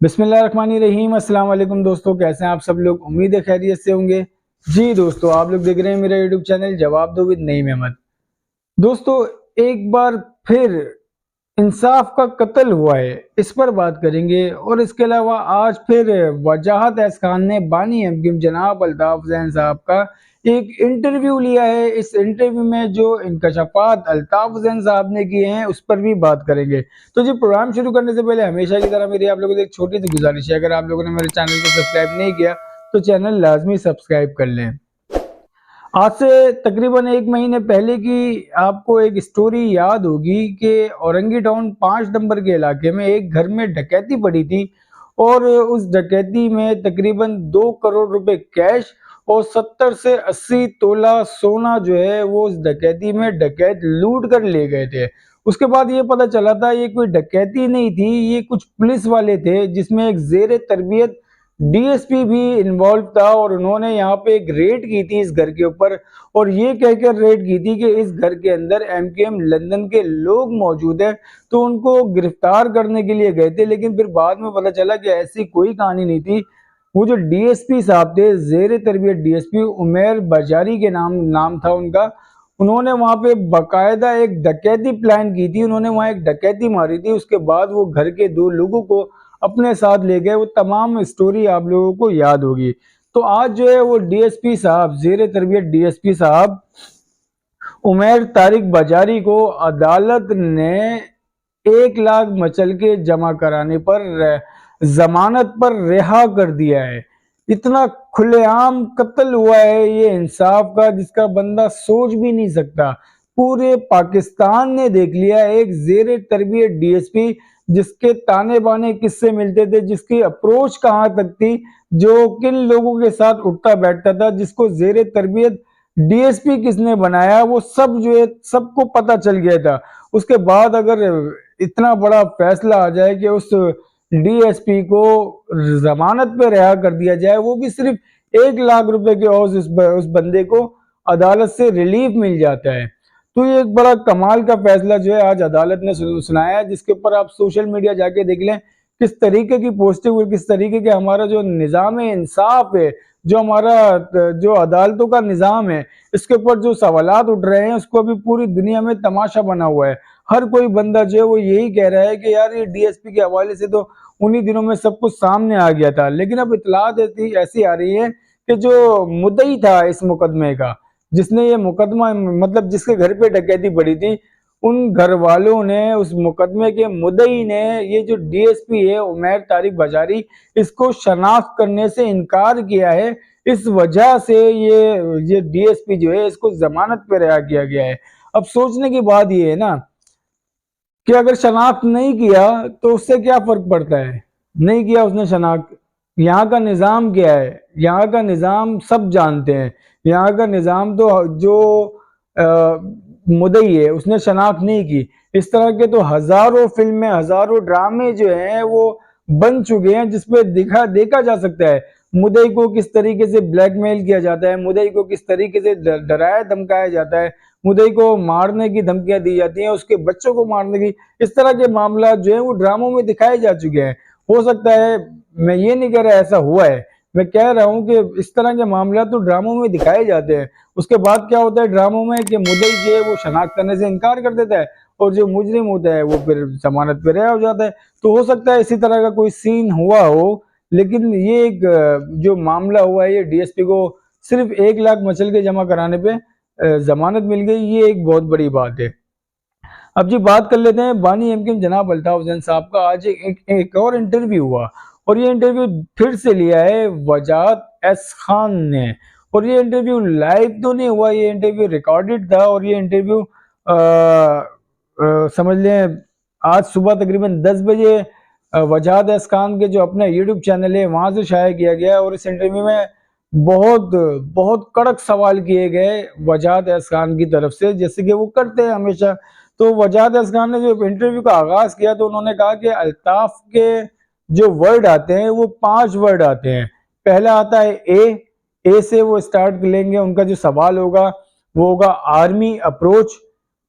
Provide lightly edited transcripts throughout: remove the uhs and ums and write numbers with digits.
बिस्मिल्लाहिर्रहमानिर्रहीम। अस्सलाम वालेकुम दोस्तों, कैसे हैं आप सब लोग। उम्मीद है खैरियत से होंगे। जी दोस्तों, आप लोग देख रहे हैं मेरा यूट्यूब चैनल जवाब दो विद नईम अहमद। दोस्तों, एक बार फिर इंसाफ का कत्ल हुआ है, इस पर बात करेंगे। और इसके अलावा आज फिर वजाहत एहस खान ने बानी एमक्यूएम जनाब अल्ताफ हुसैन साहब का एक इंटरव्यू लिया है। इस इंटरव्यू में जो इंकशाफात अल्ताफ हुसैन साहब ने किए हैं उस पर भी बात करेंगे। तो जी, प्रोग्राम शुरू करने से पहले हमेशा की तरह मेरी आप लोगों से एक छोटी सी गुजारिश है, अगर आप लोगों ने मेरे चैनल को सब्सक्राइब नहीं किया तो चैनल लाजमी सब्सक्राइब कर लें। आज से तकरीबन एक महीने पहले की आपको एक स्टोरी याद होगी कि औरंगी टाउन 5 नंबर के इलाके में एक घर में डकैती पड़ी थी और उस डकैती में तकरीबन 2 करोड़ रुपए कैश और 70 से 80 तोला सोना जो है वो उस डकैती में डकैत लूट कर ले गए थे। उसके बाद ये पता चला था ये कोई डकैती नहीं थी, ये कुछ पुलिस वाले थे जिसमें एक जेर तरबियत डीएसपी भी इन्वॉल्व था और उन्होंने यहाँ पे एक रेड की थी इस घर के ऊपर। और ये कहकर रेड की थी कि इस घर के अंदर एमकेएम लंदन के लोग मौजूद हैं, तो उनको गिरफ्तार करने के लिए गए थे। लेकिन फिर बाद में पता चला कि ऐसी कोई कहानी नहीं थी। वो जो डीएसपी साहब थे, जेर तरबियत डीएसपी उमैर बाजारी के नाम था उनका, उन्होंने वहां पे बकायदा एक डकैती प्लान की थी। उन्होंने वहां एक डकैती मारी थी, उसके बाद वो घर के 2 लोगों को अपने साथ ले गए। वो तमाम स्टोरी आप लोगों को याद होगी। तो आज जो है वो डीएसपी साहब, जेर तरबियत डीएसपी साहब उमैर तारिक बाजारी को अदालत ने 1 लाख मचल के जमा कराने पर जमानत पर रिहा कर दिया है। इतना खुलेआम कत्ल हुआ है ये इंसाफ का जिसका बंदा सोच भी नहीं सकता। पूरे पाकिस्तान ने देख लिया एक जेर तरबियत डीएसपी जिसके ताने बाने किससे मिलते थे, जिसकी अप्रोच कहां तक थी, जो किन लोगों के साथ उठता बैठता था, जिसको जेर तरबियत डीएसपी किसने बनाया, वो सब जो है सबको पता चल गया था। उसके बाद अगर इतना बड़ा फैसला आ जाए कि उस डीएसपी को जमानत पे रिहा कर दिया जाए, वो भी सिर्फ 1 लाख रुपए के उस बंदे को अदालत से रिलीफ मिल जाता है। तो ये एक बड़ा कमाल का फैसला जो है आज अदालत ने सुनाया है, जिसके ऊपर आप सोशल मीडिया जाके देख लें किस तरीके की पोस्टिंग और किस तरीके के हमारा जो निज़ाम इंसाफ है, जो हमारा जो अदालतों का निज़ाम है, इसके ऊपर जो सवालात उठ रहे हैं उसको अभी पूरी दुनिया में तमाशा बना हुआ है। हर कोई बंदा जो है वो यही कह रहा है कि यार ये डीएसपी के हवाले से तो उन्हीं दिनों में सब कुछ सामने आ गया था। लेकिन अब इतलात ऐसी आ रही है कि जो मुद्दई था इस मुकदमे का, जिसने ये मुकदमा मतलब जिसके घर पे डकैती पड़ी थी, उन घर वालों ने, उस मुकदमे के मुद्दई ने ये जो डीएसपी है उमैर तारिक बाजारी, इसको शनाख्त करने से इनकार किया है। इस वजह से ये डीएसपी जो है इसको जमानत पे रिहा किया गया है। अब सोचने की बात ये है ना कि अगर शनाख्त नहीं किया तो उससे क्या फर्क पड़ता है। नहीं किया उसने शनाख्त, यहाँ का निज़ाम क्या है, यहाँ का निज़ाम सब जानते हैं। यहाँ का निज़ाम तो जो मुद्दई है उसने शनाख्त नहीं की। इस तरह के तो हजारों फिल्में, हजारों ड्रामे जो हैं वो बन चुके हैं जिसपे देखा जा सकता है मुद्दई को किस तरीके से ब्लैकमेल किया जाता है, मुद्दई को किस तरीके से डराया धमकाया जाता है, मुद्दई को मारने की धमकियां दी जाती हैं, उसके बच्चों को मारने की। इस तरह के मामला जो है वो ड्रामों में दिखाए जा चुके हैं। हो सकता है, मैं ये नहीं कह रहा ऐसा हुआ है, मैं कह रहा हूं कि इस तरह के मामला तो ड्रामों में दिखाए जाते हैं। उसके बाद क्या होता है ड्रामों में कि मुद्दई जो है वो शनाख्त करने से इनकार कर देता है और जो मुजरिम होता है वो फिर जमानत पे रिहा हो जाता है। तो हो सकता है इसी तरह का कोई सीन हुआ हो। लेकिन ये एक जो मामला हुआ है, ये डीएसपी को सिर्फ 1 लाख मचल के जमा कराने पे जमानत मिल गई, ये एक बहुत बड़ी बात है। अब जी बात कर लेते हैं बानी एमकेएम जनाब अल्ताफ हुसैन साहब का। आज एक और इंटरव्यू हुआ और ये इंटरव्यू फिर से लिया है वजाहत एहस खान ने। और ये इंटरव्यू लाइव तो नहीं हुआ, ये इंटरव्यू रिकॉर्डेड था। और ये इंटरव्यू समझ लें आज सुबह तकरीबन 10 बजे वजाहत एहस खान के जो अपना यूट्यूब चैनल है वहां से शाया किया गया। और इस इंटरव्यू में बहुत बहुत कड़क सवाल किए गए वजाहत एहस खान की तरफ से, जैसे कि वो करते हैं हमेशा। तो वजाहत एहस खान ने जो इंटरव्यू का आगाज किया तो उन्होंने कहा कि अल्ताफ के जो वर्ड आते हैं वो 5 वर्ड आते हैं। पहला आता है ए से वो स्टार्ट लेंगे, उनका जो सवाल होगा वो होगा आर्मी अप्रोच।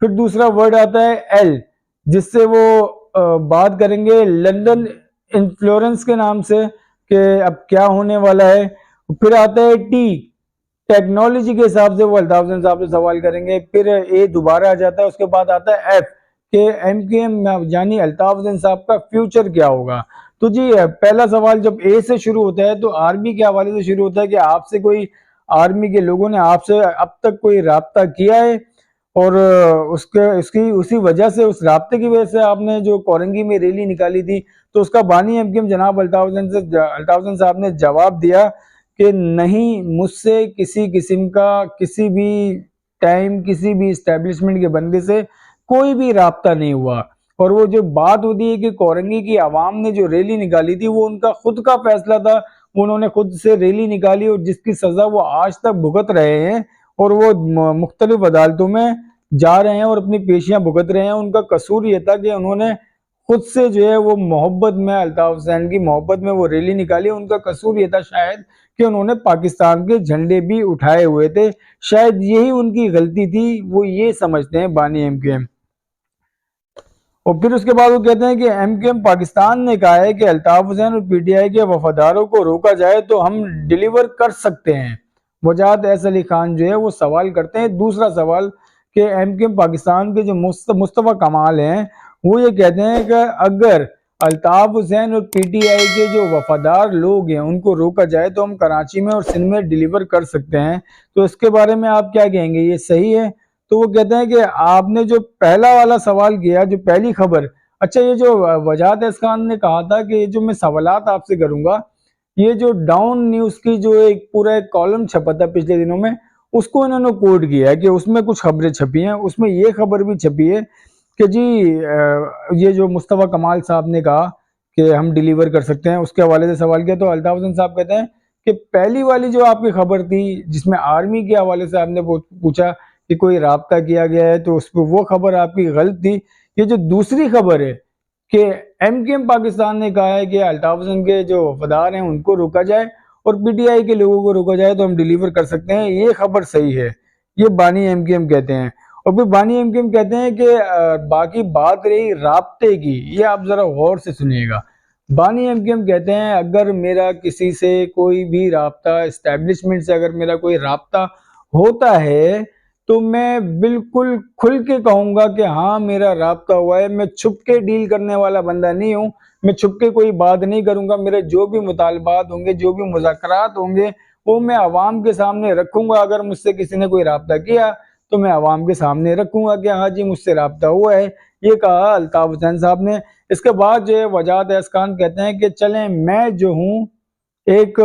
फिर दूसरा वर्ड आता है एल, जिससे वो बात करेंगे लंदन इन्फ्लोरेंस के नाम से कि अब क्या होने वाला है। फिर आता है टी, टेक्नोलॉजी के हिसाब से वो अल्ताफ हुसैन साहब से सवाल करेंगे। फिर ए दोबारा आ जाता है, उसके बाद आता है एफ के एमकेएम यानी अल्ताफ हुसैन साहब का फ्यूचर क्या होगा। तो जी पहला सवाल जब ए से शुरू होता है तो आर्मी के हवाले से शुरू होता है कि आपसे कोई आर्मी के लोगों ने आपसे अब तक कोई राब्ता किया है, और उसके उसकी उसी वजह से, उस राब्ते की वजह से आपने जो कोरंगी में रैली निकाली थी। तो उसका बानी एमकेएम जनाब अल्ताफ हुसैन साहब ने जवाब दिया कि नहीं, मुझसे किसी किस्म का किसी भी टाइम किसी भी इस्टेब्लिशमेंट के बंदे से कोई भी राब्ता नहीं हुआ। और वो जो बात होती है कि कोरंगी की आवाम ने जो रैली निकाली थी वो उनका खुद का फैसला था, उन्होंने खुद से रैली निकाली और जिसकी सजा वो आज तक भुगत रहे हैं, और वो मुख्तलिफ अदालतों में जा रहे हैं और अपनी पेशियां भुगत रहे हैं। उनका कसूर ये था कि उन्होंने खुद से जो है वो मोहब्बत में, अल्ताफ हुसैन की मोहब्बत में वो रैली निकाली। उनका कसूर ये था शायद कि उन्होंने पाकिस्तान के झंडे भी उठाए हुए थे, शायद यही उनकी गलती थी, वो ये समझते हैं बानी एमकेएम। और फिर उसके बाद वो कहते हैं कि एमकेएम पाकिस्तान ने कहा है कि अल्ताफ हुसैन और पीटीआई के वफादारों को रोका जाए तो हम डिलीवर कर सकते हैं। वजाहत एस अली खान जो है वो सवाल करते हैं। दूसरा सवाल कि एमकेएम पाकिस्तान के जो मुस्तफा कमाल हैं वो ये कहते हैं कि अगर अल्ताफ हुसैन और पीटीआई के जो वफादार लोग हैं उनको रोका जाए तो हम कराची में और सिंध में डिलीवर कर सकते हैं। तो इसके बारे में आप क्या कहेंगे, ये सही है? तो वो कहते हैं कि आपने जो पहला वाला सवाल किया, जो पहली खबर, अच्छा ये जो वजाहत एस खान ने कहा था कि जो मैं सवालात आपसे करूंगा, ये जो डाउन न्यूज की जो एक पूरा एक कॉलम छपा था पिछले दिनों में, उसको इन्होंने कोट किया है कि उसमें कुछ खबरें छपी हैं। उसमें ये खबर भी छपी है कि जी ये जो मुस्तफा कमाल साहब ने कहा कि हम डिलीवर कर सकते हैं, उसके हवाले से सवाल किया। तो अल्ताफ हुसैन साहब कहते हैं कि पहली वाली जो आपकी खबर थी जिसमें आर्मी के हवाले से आपने पूछा कि कोई राब्ता किया गया है, तो उस पर वो खबर आपकी गलत थी। ये जो दूसरी खबर है कि एमकेएम पाकिस्तान ने कहा है कि अल्ताफ हुसैन के जो वफादार हैं उनको रोका जाए और पीटीआई के लोगों को रोका जाए तो हम डिलीवर कर सकते हैं, ये खबर सही है, ये बानी एमकेएम कहते हैं। और फिर बानी एमकेएम कहते हैं कि बाकी बात रही राब्ते की, ये आप जरा गौर से सुनिएगा। बानी एमकेएम कहते हैं अगर मेरा किसी से कोई भी राब्ता, एस्टेब्लिशमेंट से अगर मेरा कोई राब्ता होता है तो मैं बिल्कुल खुल के कहूंगा कि हाँ मेरा राब्ता हुआ है। मैं छुप के डील करने वाला बंदा नहीं हूँ, मैं छुप के कोई बात नहीं करूंगा। मेरे जो भी मुतालबात होंगे, जो भी मुज़ाकरात होंगे, वो मैं आवाम के सामने रखूंगा। अगर मुझसे किसी ने कोई राब्ता किया तो मैं आवाम के सामने रखूंगा कि हाँ जी मुझसे राब्ता हुआ है, ये कहा अल्ताफ हुसैन साहब ने। इसके बाद जो है वजाहत एस खान कहते हैं कि चलें मैं जो हूँ एक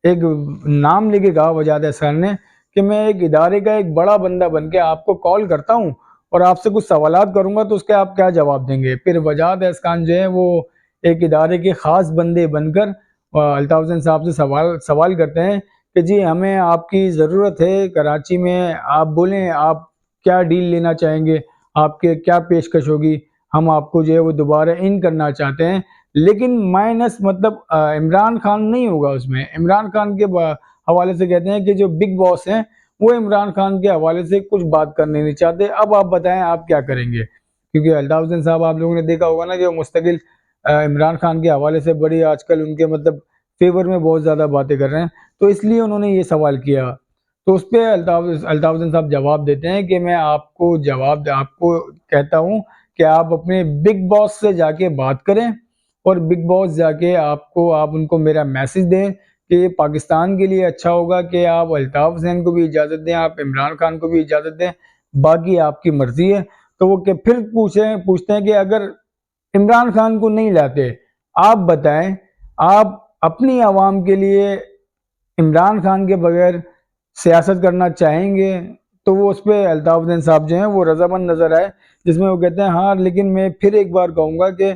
एक नाम लेके कहा वजाहत एस खान ने कि मैं एक इदारे का एक बड़ा बंदा बन के आपको कॉल करता हूँ और आपसे कुछ सवालात करूंगा तो उसके आप क्या जवाब देंगे। फिर वजाहत एस खान जो है वो एक इदारे के खास बंदे बनकर अल्ताफ हुसैन साहब से सवाल करते हैं कि जी हमें आपकी ज़रूरत है कराची में, आप बोलें आप क्या डील लेना चाहेंगे, आपके क्या पेशकश होगी, हम आपको जो है वो दोबारा इन करना चाहते हैं। लेकिन माइनस मतलब इमरान खान नहीं होगा उसमें। इमरान खान के हवाले से कहते हैं कि जो बिग बॉस हैं वो इमरान खान के हवाले से कुछ बात करने नहीं चाहते। अब आप बताएं आप क्या करेंगे, क्योंकि अल्ताफ हुसैन साहब आप लोगों ने देखा होगा ना कि वो मुस्तकिल इमरान खान के हवाले से बड़ी आजकल उनके मतलब फेवर में बहुत ज़्यादा बातें कर रहे हैं, तो इसलिए उन्होंने ये सवाल किया। तो उस पर अल्ताफ हुसैन साहब जवाब देते हैं कि मैं आपको कहता हूँ कि आप अपने बिग बॉस से जाके बात करें और बिग बॉस जाके आप उनको मेरा मैसेज दें कि पाकिस्तान के लिए अच्छा होगा कि आप अल्ताफ हुसैन को भी इजाज़त दें, आप इमरान खान को भी इजाज़त दें, बाकी आपकी मर्जी है। तो वो फिर पूछते हैं कि अगर इमरान खान को नहीं लाते, आप बताएं आप अपनी आवाम के लिए इमरान खान के बगैर सियासत करना चाहेंगे? तो वो उस पर अल्ताफ हुसैन साहब जो हैं वो रजामंद नजर आए, जिसमें वो कहते हैं हाँ लेकिन मैं फिर एक बार कहूँगा कि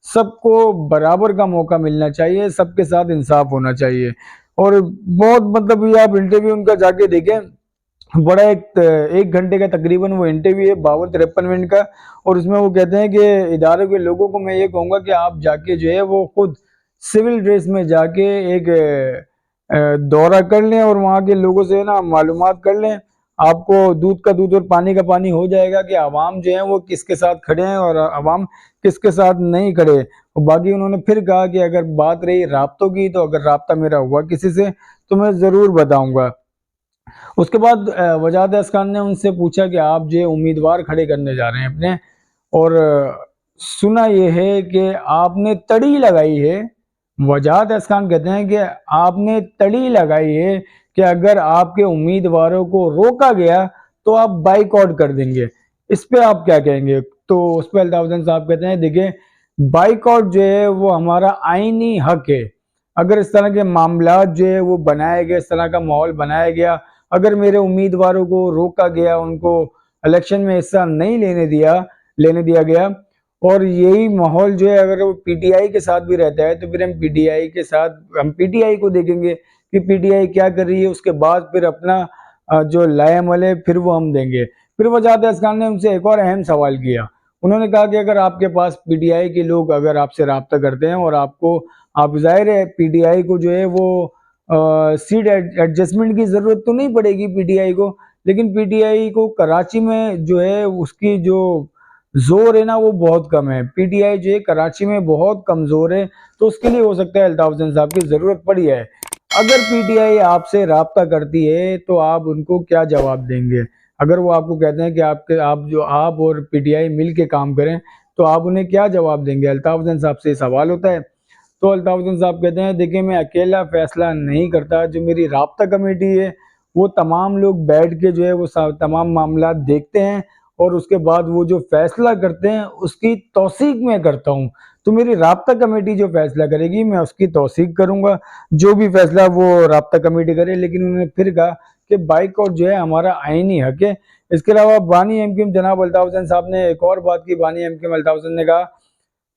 सबको बराबर का मौका मिलना चाहिए, सबके साथ इंसाफ होना चाहिए। और बहुत मतलब ये आप इंटरव्यू उनका जाके देखें, बड़ा एक घंटे का तकरीबन वो इंटरव्यू है, 52-53 मिनट का। और उसमें वो कहते हैं कि इदारे के लोगों को मैं ये कहूँगा कि आप जाके जो है वो खुद सिविल ड्रेस में जाके एक दौरा कर लें और वहाँ के लोगों से ना मालूमात कर लें। आपको दूध का दूध और पानी का पानी हो जाएगा कि आवाम जो है वो किसके साथ खड़े हैं और आवाम किसके साथ नहीं खड़े। और बाकी उन्होंने फिर कहा कि अगर बात रही राब्तों की, तो अगर राब्ता मेरा हुआ किसी से तो मैं ज़रूर बताऊंगा। उसके बाद वजाहत असकान ने उनसे पूछा कि आप जो उम्मीदवार खड़े करने जा रहे हैं अपने, और सुना ये है कि आपने तड़ी लगाई है। वजाहत असकान कहते हैं कि आपने तड़ी लगाई है कि अगर आपके उम्मीदवारों को रोका गया तो आप बाइकआउट कर देंगे। इस पे आप क्या कहेंगे? तो उस पर अल्ताफ हुसैन साहब कहते हैं, देखिए बाइकआउट जो है वो हमारा आईनी हक है। अगर इस तरह के मामला जो है वो बनाए गए, इस तरह का माहौल बनाया गया, अगर मेरे उम्मीदवारों को रोका गया, उनको इलेक्शन में हिस्सा नहीं लेने दिया गया, और यही माहौल जो है अगर वो पीटीआई के साथ भी रहता है, तो फिर हम पीटीआई को देखेंगे कि पीटीआई क्या कर रही है, उसके बाद फिर अपना जो लाएमल है फिर वो हम देंगे। फिर वजाहत असकान ने उनसे एक और अहम सवाल किया। उन्होंने कहा कि अगर आपके पास पीटीआई के लोग अगर आपसे रब्ता करते हैं और आप जाहिर है पीटीआई को जो है वो सीट एडजस्टमेंट की जरूरत तो नहीं पड़ेगी पीटीआई को, लेकिन पीटीआई को कराची में जो है उसकी जो जोर है ना वो बहुत कम है। पीटीआई जो है कराची में बहुत कमजोर है, तो उसके लिए हो सकता है अल्ताफ हुसैन साहब की जरूरत पड़ी है। अगर पीटीआई आपसे राब्ता करती है तो आप उनको क्या जवाब देंगे? अगर वो आपको कहते हैं कि आप और पीटीआई मिल के काम करें, तो आप उन्हें क्या जवाब देंगे? अल्ताफ हुसैन साहब से सवाल होता है। तो अल्ताफ हुसैन साहब कहते हैं, देखिए मैं अकेला फैसला नहीं करता, जो मेरी राब्ता कमेटी है वो तमाम लोग बैठ के जो है वो तमाम मामला देखते हैं, और उसके बाद वो जो फैसला करते हैं उसकी तौसीक मैं करता हूँ। तो मेरी राब्ता कमेटी जो फैसला करेगी मैं उसकी तौसीक करूंगा, जो भी फैसला वो राब्ता कमेटी करे। लेकिन उन्होंने फिर कहा कि बाइकआउट जो है हमारा आईनी हक है। इसके अलावा बानी एमकेएम जनाब अल्ताफ हुसैन साहब ने एक और बात की। बानी एमकेएम अल्ताफ हुसैन ने कहा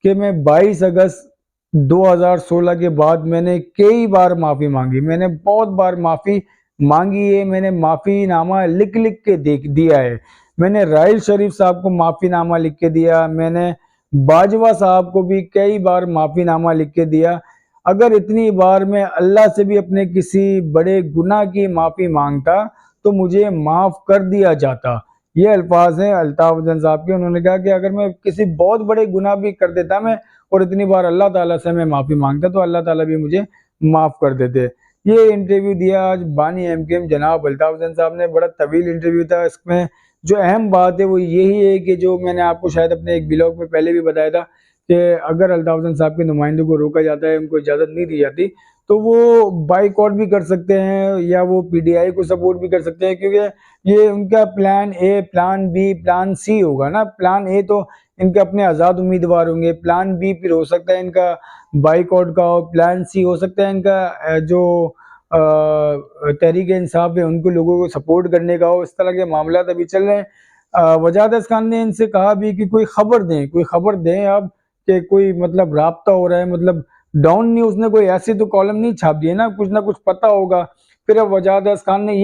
कि मैं 22 अगस्त 2016 के बाद मैंने कई बार माफ़ी मांगी, मैंने बहुत बार माफ़ी मांगी है, मैंने माफ़ीनामा लिख लिख के दिया है। मैंने राहिल शरीफ साहब को माफ़ीनामा लिख के दिया, मैंने बाजवा साहब को भी कई बार माफ़ीनामा लिख के दिया। अगर इतनी बार मैं अल्लाह से भी अपने किसी बड़े गुनाह की माफ़ी मांगता तो मुझे माफ़ कर दिया जाता। ये अल्फाज हैं अल्ताफ हुसैन साहब के। उन्होंने कहा कि अगर मैं किसी बहुत बड़े गुनाह भी कर देता मैं, और इतनी बार अल्लाह ताला से मैं माफ़ी मांगता, तो अल्लाह ताला भी मुझे माफ़ कर देते। ये इंटरव्यू दिया आज बानी एमकेएम जनाब अल्ताफ हुसैन साहब ने। बड़ा तवील इंटरव्यू था। इसमें जो अहम बात है वो यही है कि जो मैंने आपको शायद अपने एक ब्लॉग में पहले भी बताया था कि अगर अल्ताफ हुसैन साहब के नुमाइंदों को रोका जाता है, उनको इजाज़त नहीं दी जाती, तो वो बाइकआउट भी कर सकते हैं या वो पीटीआई को सपोर्ट भी कर सकते हैं, क्योंकि ये उनका plan A, plan B, plan C होगा ना। प्लान ए तो इनके अपने आज़ाद उम्मीदवार होंगे, प्लान बी फिर हो सकता है इनका बाइकआउट का, और प्लान सी हो सकता है इनका जो तहरीक इंसाफ है उनको लोगों को सपोर्ट करने का हो। इस तरह के मामला अभी चल रहे हैं। वजाहत असकान ने इनसे कहा भी कि कोई खबर दें आप कि कोई मतलब राब्ता हो रहा है, मतलब डाउन न्यूज़ ने कोई ऐसे तो कॉलम नहीं छाप दिए ना कुछ पता होगा। फिर अब वजाहत असकान ने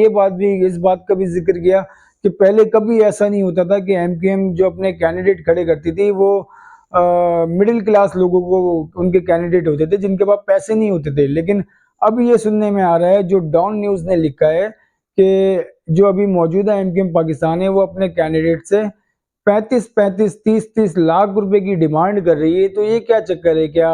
इस बात का भी जिक्र किया कि पहले कभी ऐसा नहीं होता था कि एमकेएम जो अपने कैंडिडेट खड़े करती थी वो मिडिल क्लास लोगों को उनके कैंडिडेट होते थे जिनके पास पैसे नहीं होते थे। लेकिन अब ये सुनने में आ रहा है, जो डॉन न्यूज़ ने लिखा है, कि जो अभी मौजूदा एमकेएम पाकिस्तान है वो अपने कैंडिडेट से 35-35, 30-30 लाख रुपए की डिमांड कर रही है। तो ये क्या चक्कर है? क्या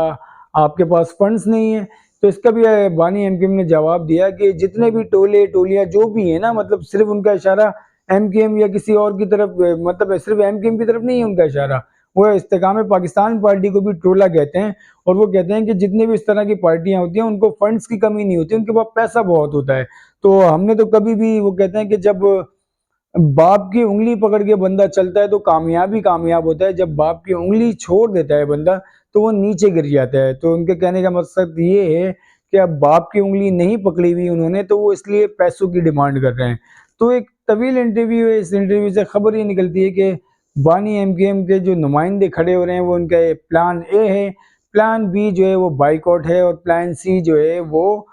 आपके पास फंड्स नहीं है? तो इसका भी बानी एमकेएम ने जवाब दिया कि जितने भी टोले टोलियां जो भी है ना, मतलब सिर्फ उनका इशारा एमकेएम या किसी और की तरफ, मतलब सिर्फ एमकेएम की तरफ नहीं है उनका इशारा, वो इस्तेकाम पाकिस्तान पार्टी को भी टोला कहते हैं। और वो कहते हैं कि जितने भी इस तरह की पार्टियां होती हैं उनको फंड्स की कमी नहीं होती, उनके पास पैसा बहुत होता है। तो हमने तो कभी भी, वो कहते हैं कि जब बाप की उंगली पकड़ के बंदा चलता है तो कामयाब होता है, जब बाप की उंगली छोड़ देता है बंदा तो वो नीचे गिर जाता है। तो उनके कहने का मकसद ये है कि अब बाप की उंगली नहीं पकड़ी हुई उन्होंने, तो वो इसलिए पैसों की डिमांड कर रहे हैं। तो एक तवील इंटरव्यू है, इस इंटरव्यू से खबर ये निकलती है कि बानी एमकेएम के जो नुमाइंदे खड़े हो रहे हैं वो उनका प्लान ए है, प्लान बी जो है वो बाइकआउट है, और प्लान सी जो है वो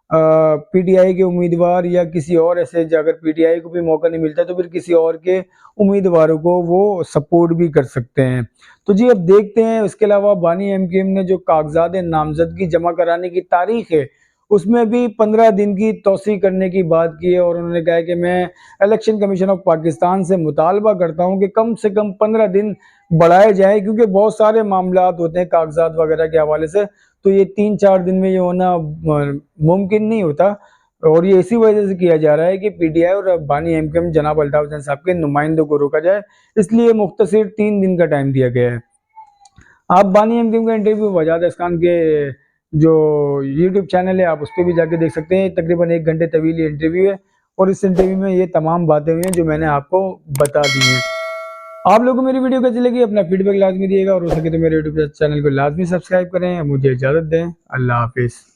पीटीआई के उम्मीदवार या किसी और ऐसे, अगर पीटीआई को भी मौका नहीं मिलता तो फिर किसी और के उम्मीदवारों को वो सपोर्ट भी कर सकते हैं। तो जी अब देखते हैं। इसके अलावा बानी एमकेएम ने जो कागजात नामजदगी जमा कराने की तारीख है उसमें भी 15 दिन की तोसी करने की बात की है और उन्होंने कहा है कि मैं इलेक्शन कमीशन ऑफ पाकिस्तान से मुतालबा करता हूं कि कम से कम 15 दिन बढ़ाए जाए, क्योंकि बहुत सारे मामलात होते हैं कागजात वगैरह के हवाले से, तो ये 3-4 दिन में ये होना मुमकिन नहीं होता। और ये इसी वजह से किया जा रहा है कि पीटीआई और बानी एमकेएम जनाब अल्ताफ हुसैन साहब के नुमाइंदों को रोका जाए, इसलिए मुख्तसर 3 दिन का टाइम दिया गया है। आप बानी एमकेएम का इंटरव्यू वजाद खान के जो यूट्यूब चैनल है आप उस पर भी जाके देख सकते हैं। तकरीबन 1 घंटे तवील इंटरव्यू है और इस इंटरव्यू में ये तमाम बातें हुई हैं जो मैंने आपको बता दी हैं। आप लोगों को मेरी वीडियो कैसी लगी अपना फीडबैक लाजमी दिएगा और हो सके तो मेरे यूट्यूब चैनल को लाजमी सब्सक्राइब करें। मुझे इजाज़त दें। अल्लाह हाफिज़।